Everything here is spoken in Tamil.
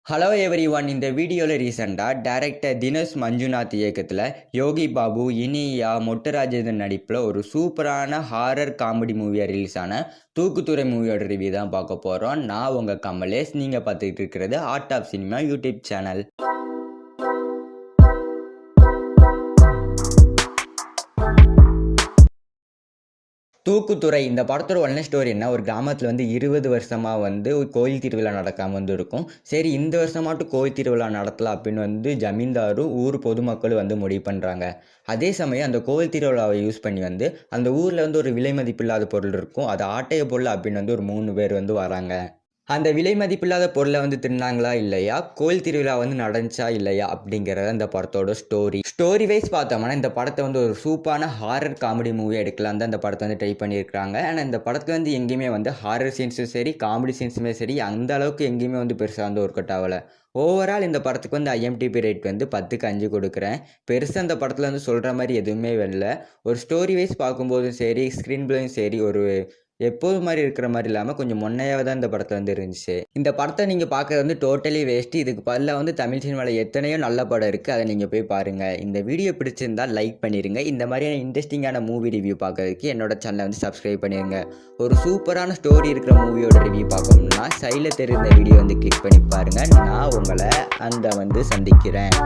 Hello every one. இந்த வீடியோவில் ரீசெண்டாக டைரக்டர் தினேஷ் மஞ்சுநாத் இயக்கத்தில் யோகி பாபு, இனியா, மொட்டராஜன் நடிப்பில் ஒரு சூப்பரான ஹாரர் காமெடி மூவியாக ரிலீஸ் ஆன தூக்குத்துறை மூவியோட ரிவ்யூ தான் பார்க்க போகிறோம். நான் உங்கள் கமலேஷ். நீங்கள் பார்த்துக்கிட்டு இருக்கிறது Art of Cinema YouTube channel. தூக்குத்துறை இந்த படத்தோட ஒன்ன ஸ்டோரி என்ன, ஒரு கிராமத்தில் 20 வருஷமாக கோயில் திருவிழா நடக்காமல் இருக்கும். சரி, இந்த வருஷமாட்டும் கோயில் திருவிழா நடத்தலாம் அப்படின்னு ஜமீன்தாரும் ஊர் பொதுமக்களும் முடிவு பண்ணுறாங்க. அதே சமயம் அந்த கோயில் திருவிழாவை யூஸ் பண்ணி அந்த ஊரில் ஒரு விலை மதிப்பில்லாத பொருள் இருக்கும். அது ஆட்டைய பொருள் அப்படின்னு ஒரு 3 பேர் வராங்க. அந்த விலை மதிப்பில்லாத பொருளை தின்னாங்களா இல்லையா, கோயில் திருவிழா நடந்துச்சா இல்லையா அப்படிங்கிறத இந்த படத்தோட ஸ்டோரி வைஸ் பார்த்தோம்னா இந்த படத்தை ஒரு சூப்பரான ஹாரர் காமெடி மூவி எடுக்கலாம் தான் இந்த படத்தை ட்ரை பண்ணியிருக்காங்க. ஆனால் இந்த படத்தில் எங்கேயுமே ஹாரர் சீன்ஸும் சரி, காமெடி சீன்ஸுமே சரி, அந்த அளவுக்கு எங்கேயுமே பெருசாக ஒர்க் அவுட் ஆகலை. ஓவரால் இந்த படத்துக்கு IMDb ரேட் 10க்கு 5 கொடுக்குறேன். பெருசாக அந்த படத்தில் சொல்கிற மாதிரி எதுவுமே இல்லை. ஒரு ஸ்டோரி வைஸ் பார்க்கும்போதும் சரி, ஸ்க்ரீன் பிளேயும் சரி, ஒரு எப்போது மாதிரி இருக்கிற மாதிரி இல்லாமல் கொஞ்சம் முன்னையாக தான் இந்த படத்தில் இருந்துச்சு. இந்த படத்தை நீங்கள் பார்க்குறது டோட்டலி வேஸ்ட்டு. இதுக்கு பதிலாக தமிழ் சினிமாவில் எத்தனையோ நல்ல படம் இருக்குது, அதை நீங்கள் போய் பாருங்கள். இந்த வீடியோ பிடிச்சிருந்தால் லைக் பண்ணிடுங்க. இந்த மாதிரியான இன்ட்ரெஸ்டிங்கான மூவி ரிவ்யூ பார்க்கறதுக்கு என்னோட சேனலை சப்ஸ்கிரைப் பண்ணிடுங்க. ஒரு சூப்பரான ஸ்டோரி இருக்கிற மூவியோட ரிவ்யூ பார்க்கணும்னா சைடில் தெரிந்த வீடியோ கிளிக் பண்ணி பாருங்கள். நான் உங்களை அங்கே சந்திக்கிறேன்.